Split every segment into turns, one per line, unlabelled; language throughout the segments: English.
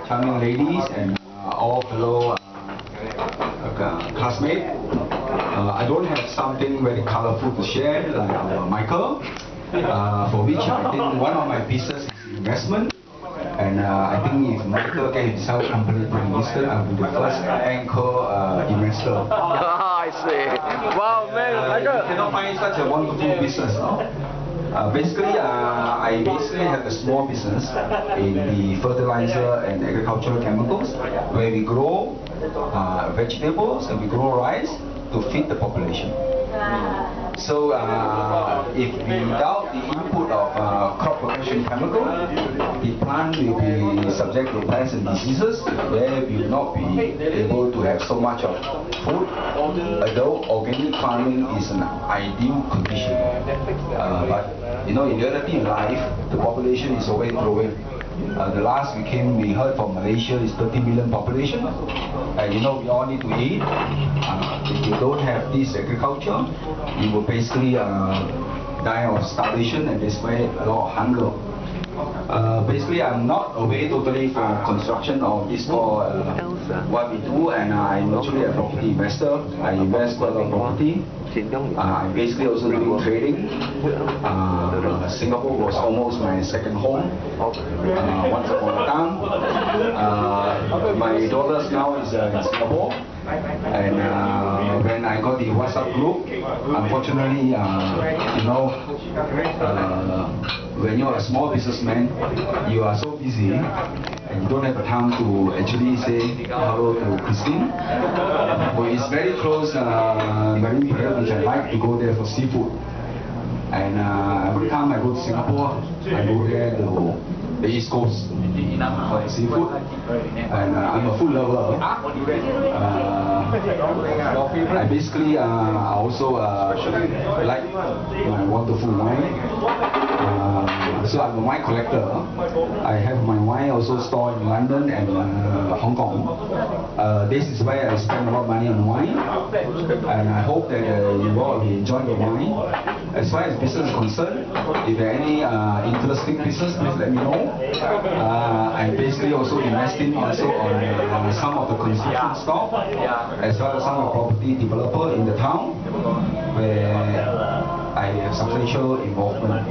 charming ladies and all fellow classmates. I don't have something very colorful to share like Michael, for which I think one of my business is investment. And I think if Michael get himself completely listed, I will be the first anchor investor.
I see. Wow, man,
you cannot find such a wonderful business, no? Basically, I have a small business in the fertilizer and agricultural chemicals, where we grow vegetables and we grow rice to feed the population. So, if without the input of crop protection chemical, the plant will be subject to pests and diseases, where we will not be able to have so much of food. Although organic farming is an ideal condition, but in reality in life, the population is always growing. The last we heard from Malaysia is 30 million population. We all need to eat. If you don't have this agriculture, you will basically die of starvation, and display a lot of hunger. Basically, I'm not away totally from construction or this for what we do, and I'm actually a property investor. I invest quite a lot of property. I'm basically also doing trading. Singapore was almost my second home. Once upon a time, my daughters now is in Singapore. And when I got the WhatsApp group, unfortunately, when you're a small businessman, you are so busy and you don't have the time to actually say hello to Christine, who is very close marine parade, which I like to go there for seafood. And every time I go to Singapore, I go there to the East Coast for the seafood. And I'm a food lover. I basically also like my wonderful wine. So I'm a wine collector. I have my wine also stored in London and Hong Kong. This is where I spend a lot of money on wine, and I hope that you all will enjoy the wine. As far as business is concerned, if there are any interesting business, please let me know. I'm basically also investing also on some of the construction stock, as well as some of the property developer in the town, where I have substantial involvement.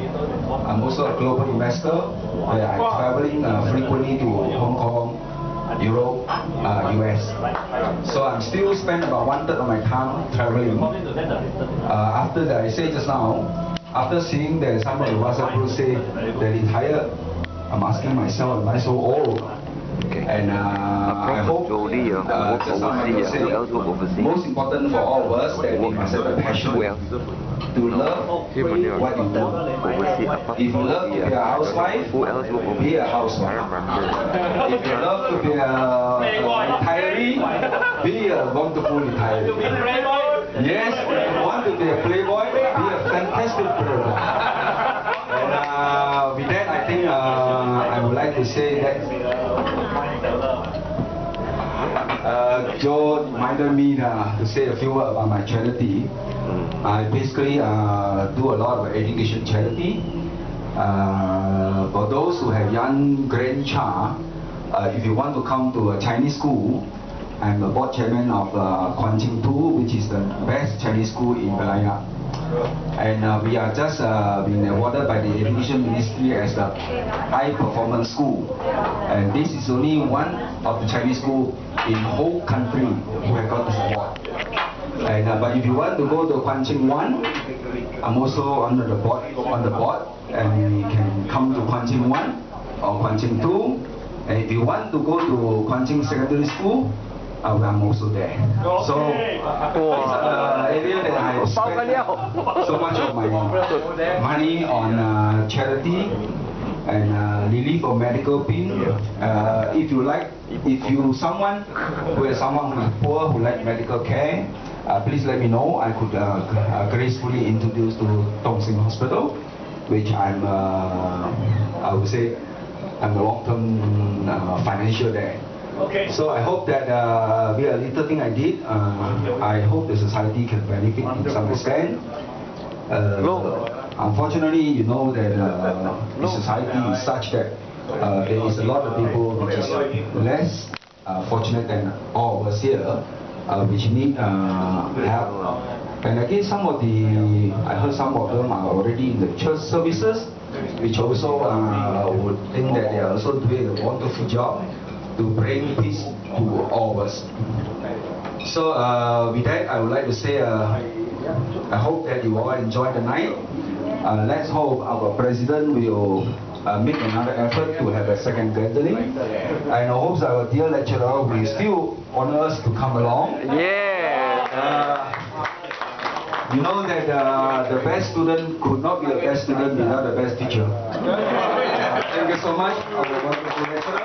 I'm also a global investor, where I'm traveling frequently to Hong Kong, Europe, US. So I'm still spend about 1/3 of my time traveling. After that, I say just now, after seeing that some of the WhatsApp groups say they're retired, I'm asking myself, am I so old? And I hope just say, most important for all of us, that we must have a passion to love what you do. If you love to be a housewife, be a housewife. If you love to be a retiree, be a wonderful retiree. Yes, if you want to be a playboy, be a fantastic playboy. And with that, I think I would like to say that Joe reminded me to say a few words about my charity. I basically do a lot of education charity. For those who have young grandchild, if you want to come to a Chinese school, I'm the board chairman of Kuan Ching 2, which is the best Chinese school in Malaya. And we are just being awarded by the Education Ministry as the high performance school. And this is only one of the Chinese school in whole country who have got this award. And but if you want to go to Kuan Ching 1, I'm also on the board, and you can come to Kuan Ching 1 or Kuan Ching 2. And if you want to go to Kuan Ching Secondary School, I'm also there. So it's an area that I spend so much of my money on charity and relief of medical pain. If you someone who is poor who like medical care, please let me know. I could gracefully introduce to Tong Sing Hospital, which I'm I would say I'm a long-term financial there. Okay. So I hope that with a little thing I did, I hope the society can benefit to some extent. Unfortunately, you know that the society is such that there is a lot of people which is less fortunate than all of us here, which need help. And again, I heard some of them are already in the church services, which also would think that they are also doing a wonderful job to bring peace to all of us. So with that, I would like to say, I hope that you all enjoy the night. Let's hope our president will make another effort to have a second gathering. And I hope our dear lecturer will still honor us to come along.
Yeah.
You know that the best student could not be a best student without the best teacher. Thank you so much, our wonderful lecturer.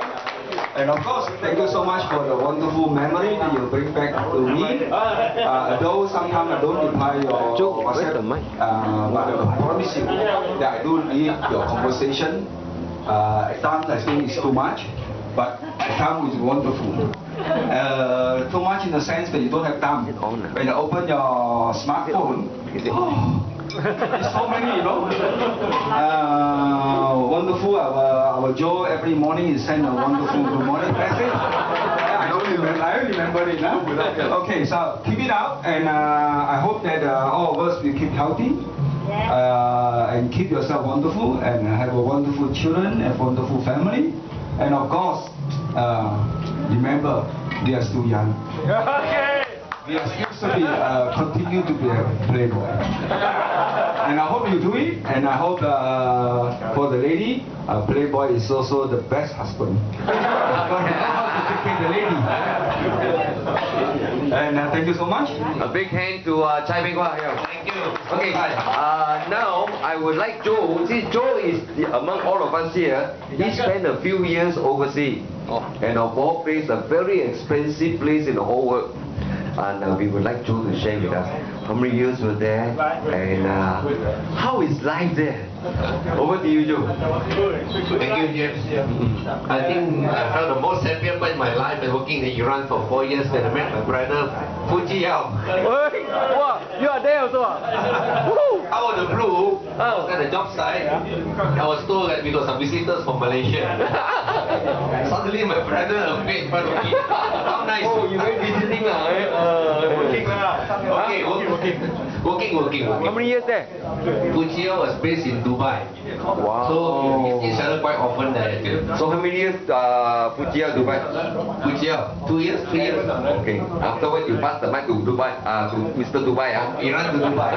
And of course, thank you so much for the wonderful memory that you bring back to me. Though sometimes I don't reply your WhatsApp, but I promise you that I do read your conversation. At times I think it's too much, but at times it's wonderful. Too much in the sense that you don't have time. When you open your smartphone, it's so many, you know. Wonderful. Our Joe every morning is send a wonderful good morning message. I don't remember it now. Okay, so keep it up, and I hope that all of us will keep healthy. And keep yourself wonderful, and have a wonderful children, and wonderful family. And of course, remember, they are still young. We are still continue to be a playboy. And I hope you do it, and I hope for the lady, playboy is also the best husband. Because you know how to take care of the lady. And thank you so much.
A big hand to ChaiBengHwa.
Thank you.
Okay, now I would like Joe. See, Joe is among all of us here. He spent a few years overseas, and of all places, a very expensive place in the whole world. And we would like Joe to share with us how many years were there, and how is life there. Over to you, Joe.
Thank you, James. I think I felt the most happiest part in my life is working in Iran for 4 years when I met my brother, FooCheeYow.
Wow, you are there also.
Out of the blue, I was at the job site. I was told that we got some visitors from Malaysia. Suddenly my brother appeared in front of me. How nice.
Oh, you went visiting
working.
How many years there?
FooCheeYow was based in Dubai.
Wow.
So we meet each other quite often there.
So how many years FooCheeYow Dubai?
FooCheeYow, 2 years, 3 years.
Okay. Afterwards you pass the mic to Dubai, to Mr. Dubai.
Iran to Dubai.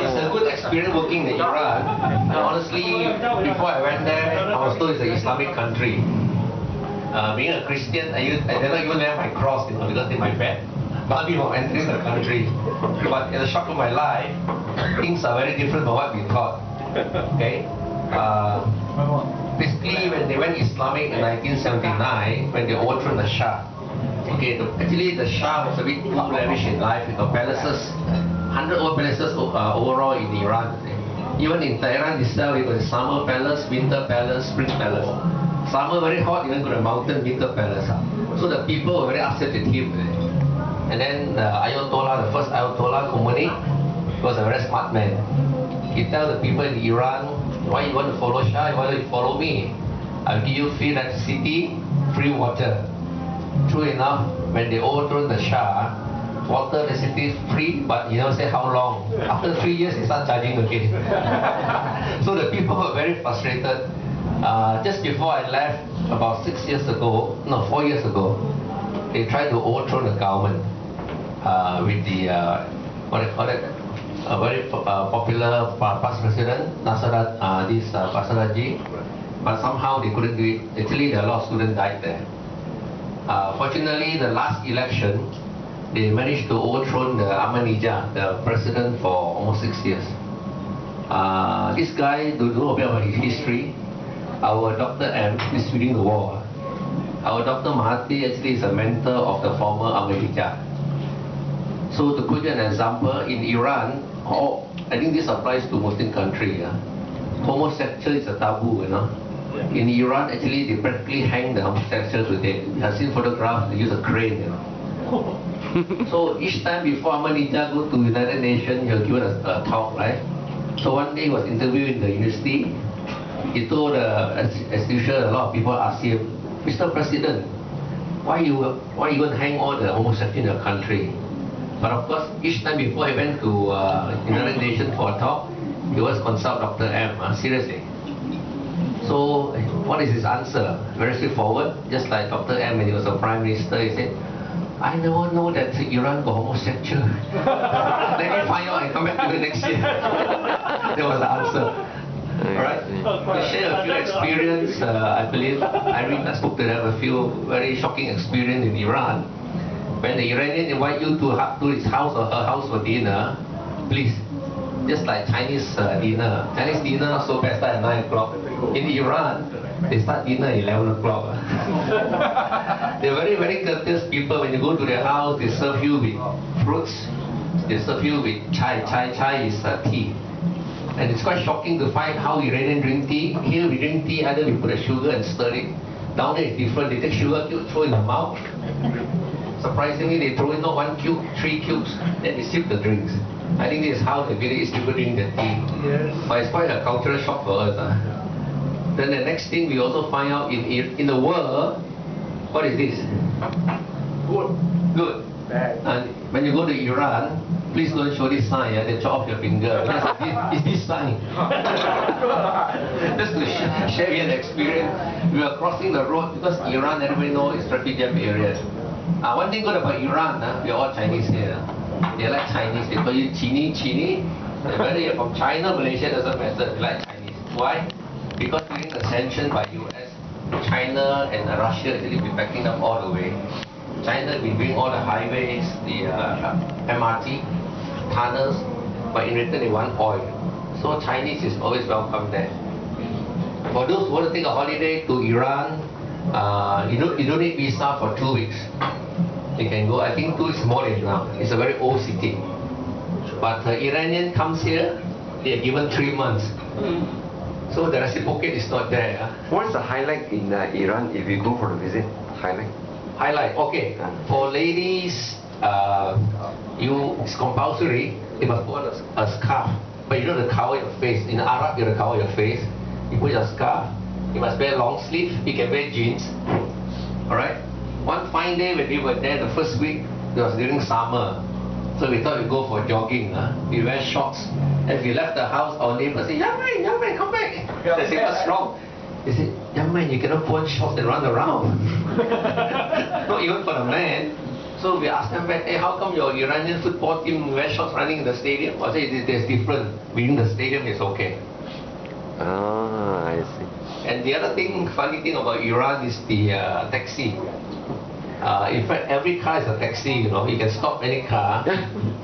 It's a good experience working in Iran. Honestly, before I went there, I was told it's an Islamic country. Being a Christian, I did not even have my cross, because in my bed. But before entering the country. But in the shock of my life, things are very different from what we thought. Okay? Basically, when they went Islamic in 1979, when they overthrew the Shah, okay, actually the Shah was a bit too lavish in life. He got palaces, 100 old palaces overall in Iran. Even in Tehran itself, you got the summer palace, winter palace, spring palace. Summer very hot, even got a mountain winter palace. So the people were very upset with him. And then the Ayatollah, the first Ayatollah Khomeini, was a very smart man. He tell the people in Iran, why you want to follow Shah, why don't you follow me? I'll give you free electricity, free water. True enough, when they overthrew the Shah, water, electricity is free, but you never say how long. After 3 years, they start charging again. So the people were very frustrated. Just before I left, about 4 years ago, they tried to overthrow the government with the, a very popular past president, Pasaraji, but somehow they couldn't do it. Actually, a lot of students died there. Fortunately, the last election, they managed to overthrow the Ahmadinejad, the president, for almost 6 years. This guy, to know a bit about his history, our Dr. M is reading the war. Our Dr. Mahathir actually is a mentor of the former Ahmadinejad. So to put you an example, in Iran, I think this applies to Muslim country. Homosexual is a taboo, you know. In Iran, actually, they practically hang the homosexual to death. You have seen photographs, they use a crane, you know. So each time before Ahmadinejad go to United Nations, he'll give a talk, right? So one day he was interviewed in the university. he told, as usual, a lot of people asked him, Mr. President, why you going to hang all the homosexuals in your country? But of course, each time before he went to United Nations for a talk, he always consult Dr. M, seriously. So, what is his answer? Very straightforward, just like Dr. M when he was a Prime Minister, he said, I never know that Iran got homosexual. Let me find out and come back to the next year. That was the answer. Alright? To share a few experience, I believe, Irene spoke to them a few very shocking experience in Iran. When the Iranian invite you to his house or her house for dinner, please, just like Chinese dinner. Chinese dinner not so bad, start at 9 o'clock. In Iran, they start dinner at 11 o'clock. They're very, very courteous people. When you go to their house, they serve you with fruits. They serve you with chai. Chai is tea. And it's quite shocking to find how Iranian drink tea. Here we drink tea, either we put a sugar and stir it. Down there it's different. They take sugar cube, throw in the mouth. Surprisingly, they throw in not 1 cube, 3 cubes, then they sip the drinks. I think this is how the village people drink the tea. Yes. But it's quite a cultural shock for us. Then the next thing we also find out in the world, what is this? Good. Bad. And when you go to Iran, please don't show this sign, they chop off your finger. It's this sign. Just to share with the experience, we were crossing the road because Iran, everybody knows, is traffic jam area. One thing good about Iran, we are all Chinese here. They like Chinese, they call you Chini. Whether you're from China, Malaysia, doesn't matter, they like Chinese. Why? Because during the sanctions by US, China and Russia actually been backing up all the way. China been doing all the highways, the MRT, tunnels, but in return they want oil. So Chinese is always welcome there. For those who want to take a holiday to Iran, you don't need visa for 2 weeks. You can go, I think 2 weeks more than enough. It's a very old city. But Iranian comes here, they are given 3 months. So the reciprocate is not there.
What's the highlight in Iran if you go for the visit?
Highlight, okay. For ladies, it's compulsory, you must put a scarf. But you don't have to cover your face. In Arab, you have to cover your face. You put your scarf. You must wear long sleeve. You can wear jeans. Alright? One fine day when we were there, the first week, it was during summer. So we thought we'd go for jogging. We wear shorts. As we left the house, our neighbor said, young man, come back. I said, what's wrong? He said, young man, you cannot put on shorts and run around. Not even for the man. So we asked them back, hey, how come your Iranian football team wear shorts running in the stadium? I said, there's different. Within the stadium, it's okay.
Ah, I see.
And the other thing, funny thing about Iran is the taxi. In fact, every car is a taxi, you know. You can stop any car.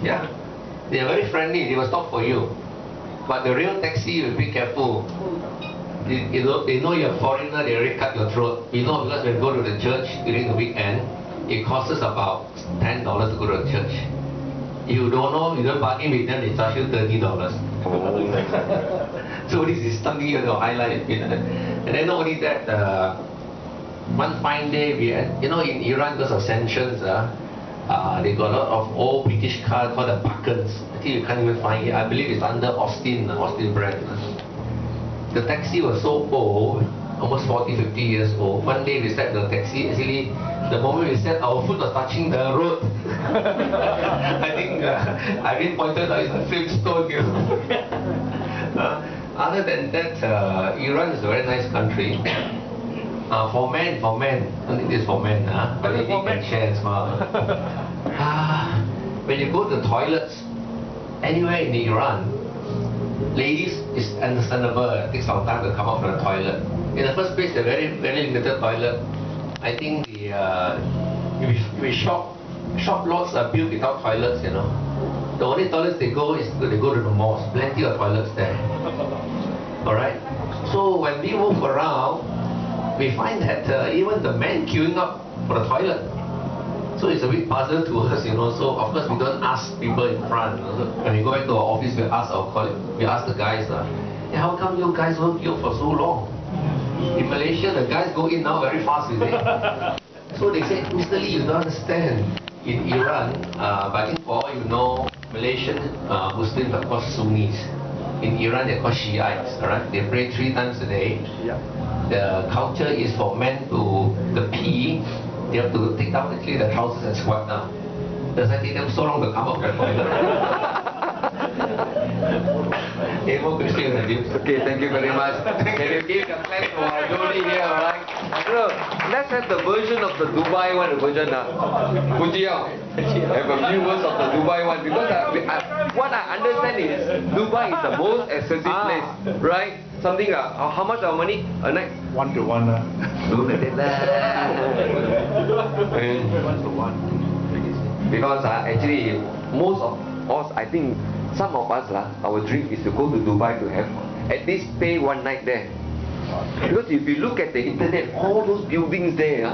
Yeah. They are very friendly. They will stop for you. But the real taxi, you be careful. They know you're a foreigner, they already cut your throat. We know because when we go to the church during the weekend, it costs us about $10 to go to the church. You don't know, you don't bargain with them, they charge you $30. So this is something you have to highlight. And then not only that, one fine day, we had, in Iran, because of sanctions, they got a lot of old British cars called the Buckens. I think you can't even find it. I believe it's under Austin brand. The taxi was so old, almost 40, 50 years old. One day we sat in the taxi, actually, the moment we sat, our foot was touching the road. I think Irene pointed out it's a Flintstone. Other than that, Iran is a very nice country. For men, only this for men, but lady can share as well. When you go to the toilets, anywhere in Iran, ladies, it's understandable, it takes some time to come out from the toilet. In the first place, they're very, very limited toilet. I think the shop lots are built without toilets, you know. The only toilets they go to the mosque. Plenty of toilets there. Alright? So when we move around, we find that even the men queuing up for the toilet. So it's a bit puzzle to us, you know. So of course we don't ask people in front. When we go back to our office, we ask our colleagues, we ask the guys, hey, how come you guys won't queue for so long? In Malaysia, the guys go in now very fast, is it? So they say, Mr. Lee, you don't understand. In Iran, but I think for all you know, Malaysian Muslims are called Sunnis. in Iran they're called Shiites, alright? They pray 3 times a day. The culture is for men to, the pee, they have to take down actually the trousers and squat down. Does that take them so long to come up with
Okay, thank you very much. Can you give the clap for JoeLee here, alright? No, let's have the version of the Dubai one, the version FooCheeYow. Have a few words of the Dubai one, because what I understand is Dubai is the most expensive place, right? Something how much our money a night?
1 to 1.
Don't let it Because actually, most of us, I think, some of us, our dream is to go to Dubai to have at least stay 1 night there. Because if you look at the internet, all those buildings there,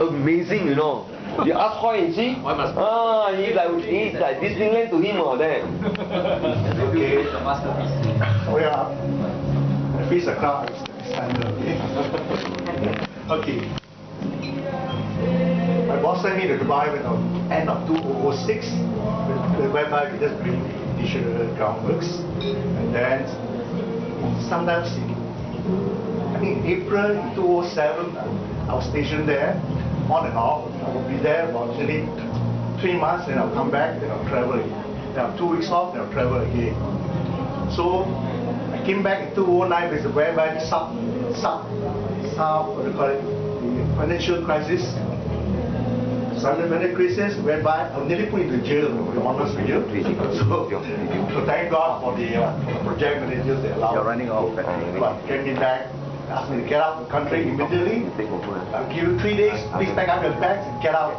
amazing, you know. You ask Hoi and see? He's like Disneyland to him or there.
Okay. Oh yeah. The fees are not standard. Okay. My boss sent me to Dubai when end of 2006, whereby we just bring the initial groundworks, and then sometimes in April 2007, I was stationed there, on and off. I will be there about nearly 3 months, then I'll come back, then I'll travel again. Then I'll have 2 weeks off, then I'll travel again. So I came back in 2009 with whereby the what do you call it, the financial crisis. Sudden financial crisis whereby I was nearly put into jail, to be honest with you. So thank God for the project managers that allowed.
You're running off.
But get me back, asked me to get out of the country immediately. I'll give you 3 days, please pack up your bags and get out.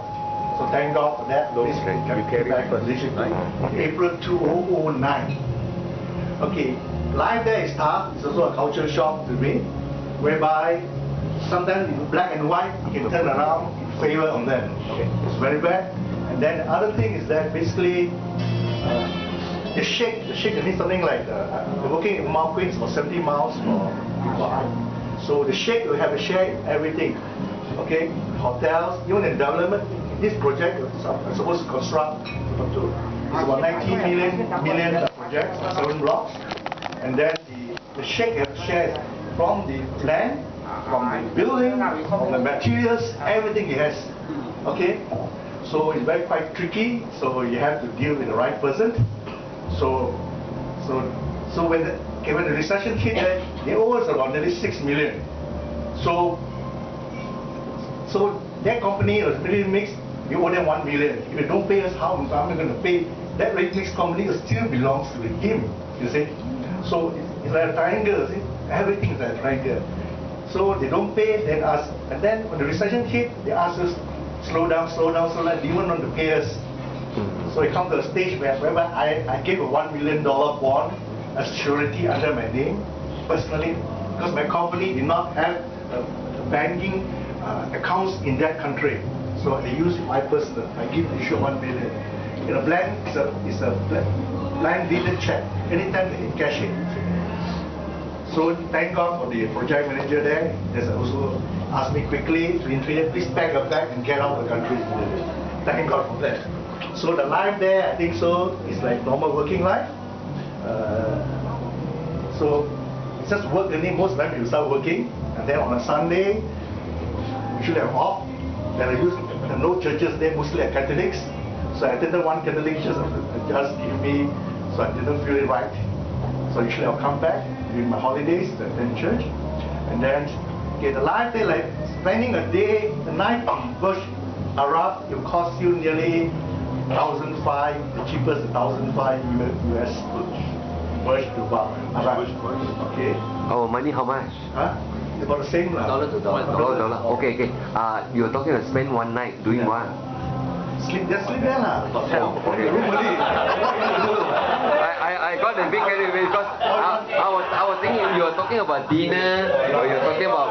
So thank God for that. Please get back position. April 2009. Okay, life there is tough. It's also a culture shock to me, whereby sometimes in black and white, you can turn around in favor of them. Okay, it's very bad. And then the other thing is that basically the sheikh needs something like they're working in Mount Queens for 70 miles for Dubai. So the sheikh will have a share in everything. Okay, hotels, even in development. This project is supposed to construct it's about 19 million projects, 7 blocks, and then the sheikh has shares from the land, from the building, from the materials, everything he has. Okay, so it's very quite tricky. So you have to deal with the right person. So when the recession hit, they owe us about nearly 6 million. So that company was really mixed. We owe them 1 million. If they don't pay us, how am I going to pay? That rate mix company still belongs to him. You see, so it's like a triangle. See? Everything is like a triangle. So they don't pay, then us, and then when the recession hit, they ask us slow down. They didn't want to pay us. So it comes to a stage whereby I gave a $1 million bond as surety under my name personally, because my company did not have banking accounts in that country. So I use my personal. I give issue 1 million. In a blank, it's a blank dated check. Anytime they can cash it. So thank God for the project manager there. There's also asked me quickly to intervene, please pack a bag and get out of the country. Thank God for that. So the life there, I think so, is like normal working life. So it's just work, and then most of the time you start working, and then on a Sunday, you should have off. Then I use no churches there, mostly are Catholics. So I attended one Catholic church, just give me, so I didn't feel it right. So usually I'll come back during my holidays to attend church. And then, okay, the life there, like spending a day, the night on Burj Arab, it will cost you nearly 1,500, the cheapest 1,500 US Burj Dubai. Okay.
Our money how much?
Huh? It's about the same.
Dollar to dollar.
Dollar. Okay. You're talking about spend 1 night doing what?
Sleep there lah.
Hotel. Okay. I got a big carry away because I was thinking you were talking about dinner or you're talking about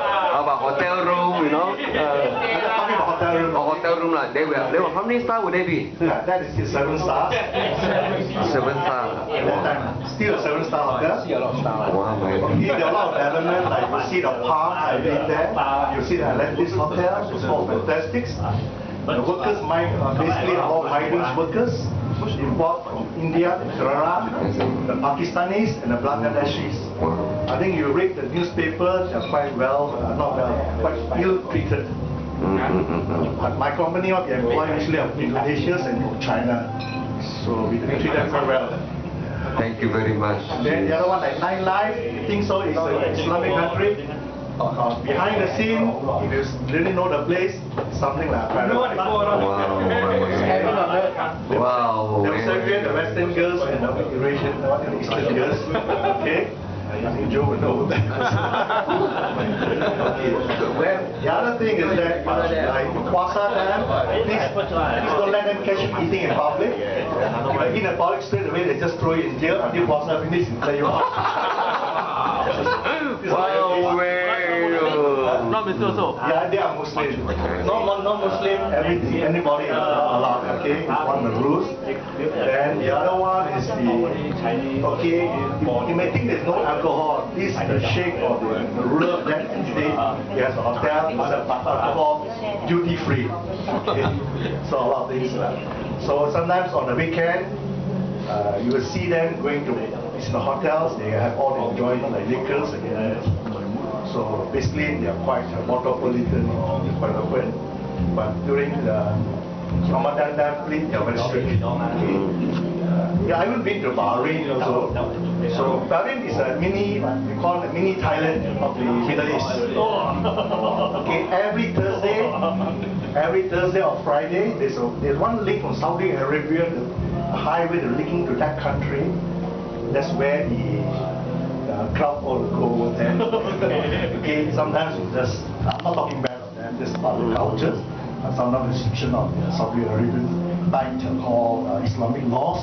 hotel room, you know.
I'm just talking about hotel room.
Hotel room lah. They were how many stars would they be?
Yeah, that is 7 stars.
7 stars.
At that time, still a 7-star hotel.
See a lot of stars. Wow,
There are a lot of elements, like you see the palm I've been there. You see the Atlantis Hotel, it's all fantastic. The workers basically are all high-wage workers. import from India, Kerala, the Pakistanis and the Bangladeshis. I think you read the newspaper, they're quite well, not well, quite ill treated. But my company, the employees usually are Indonesians and from China. So we treat them very well.
Thank you very much.
Then the other one, like Nightlife, I think so, is an Islamic country. Behind the scene, if you really know the place, something like a paradise.
Wow.
They segregate the Western girls and the Eurasian, Eastern girls. Okay? I think Joe would know that. Then the other thing is that, like Puasa time, please don't let them catch you eating in public. If you eat in public straight away, they just throw you in jail until Puasa finish and let you out.
Wow, man.
Not Mr. So.
Yeah, they are Muslim. Non-Muslim, anybody is allowed. Okay, it's one of the rules. Then the other one is okay, you may think there's no alcohol. This is the sheikh or the ruler of that state. He has a hotel, it's alcohol duty free. Okay, so a lot of things. So sometimes on the weekend, you will see them going to the hotels. They have all the enjoyment like liquors and so basically they are quite metropolitan, quite open. But during the Ramadan time, they are very strict. Yeah, I haven't been to Bahrain also. So Bahrain is a mini, we call it mini Thailand of the Middle East. Okay, every Thursday or Friday, there's one link from Saudi Arabia, the highway linking to that country. That's where the crowd all go over there. Okay, sometimes you just, I'm not talking bad of them, just about the culture. Sometimes restriction of the Saudi Arabian night called Islamic laws.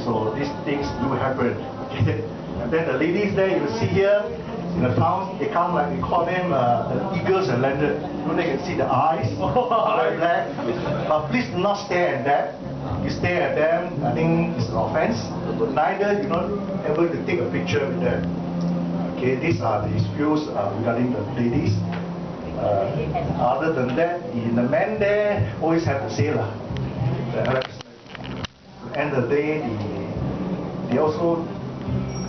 So these things do happen. Okay? And then the ladies there, you see here in the town, they come like we call them the eagles and landed. You know, they can see the eyes, very black. But please do not stare at that. You stare at them, I think it's an offense. Neither you're not able to take a picture with them. Okay, these are the views regarding the ladies. Other than that, the men there always have to say lah. The Arabs. At the end of the day,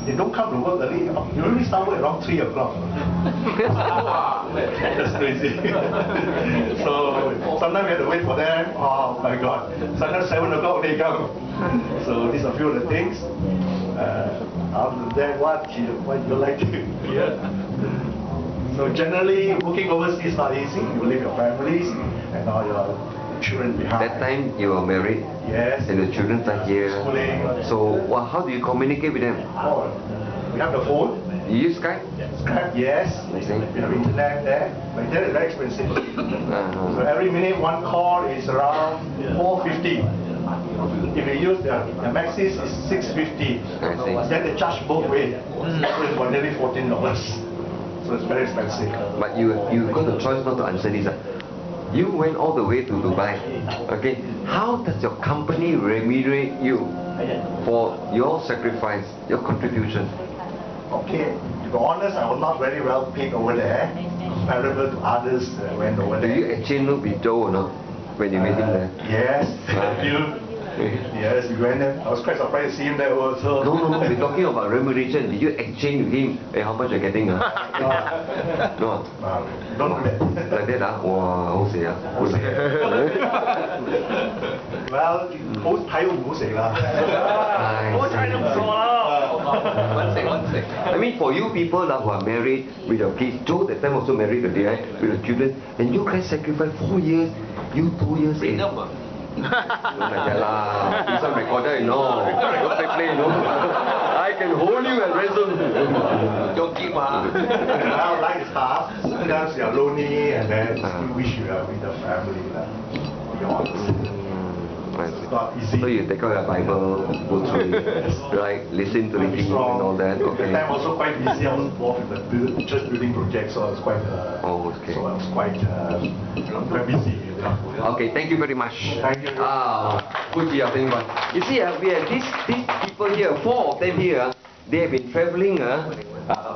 they don't come to work early. You only start work around 3 o'clock. That's crazy. So sometimes we have to wait for them. Oh my God. Sometimes 7 o'clock they come. So these are a few of the things. Other than that, what you like to hear? So generally, working overseas is not easy. You leave your families and all your children behind.
That time you are married.
Yes.
And the children are here.
Schooling.
So how do you communicate with them?
Oh, we have the phone.
You use Skype?
Skype, yes. We have internet there. But that is very expensive. So every minute one call is around 450. If you use the Maxis, it's 650. Then they charge both ways. So it's for nearly $14. So it's very expensive.
But you got the choice not to answer this. You went all the way to Dubai. Okay, how does your company remunerate you for your sacrifice, your contribution?
Okay, to be honest, I was not very well paid over there, comparable to others that went over there.
Do you exchange look with Joe or not when you meet him there?
Yes, yes, we went there. I was quite surprised to see him there also.
No, we're talking about remuneration. Did you exchange with him? Hey, how much are you getting? No.
Don't do that.
Like that, wow, how say?
Well, most Thai don't say lah.
I mean, for you people who are married with your kids, Joe that time also married with your children, and you guys sacrificed 4 years, you 2 years in. No like that lah. It's a recorder, you know. Don't play, you know. I can hold you and wrestle.
Don't keep
Well, life is hard. Sometimes you are lonely and then you wish you are with the family. To be honest. It's not easy.
So you take out your Bible, go through it, right? Listen to the king and all that. Okay.
The time also quite busy. I was involved in the church building project, so I was quite.
Okay.
So I was quite busy.
Okay, thank you very much.
Thank you.
FooCheeYow, you see, we have these people here, 4 of them here. They have been traveling,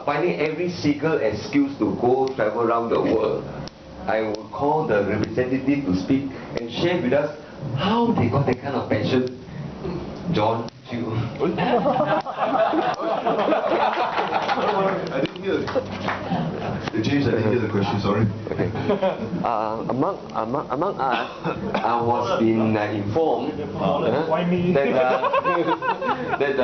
finding every single excuse to go travel around the world. I will call the representative to speak and share with us how they got that kind of passion John Chu.
I didn't hear. James, I didn't hear the question, sorry.
Okay. Among us, I was being informed that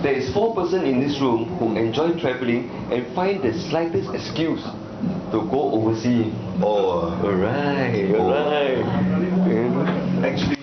there is 4 persons in this room who enjoy traveling and find the slightest excuse to go overseas.
Oh,
Alright.
actually,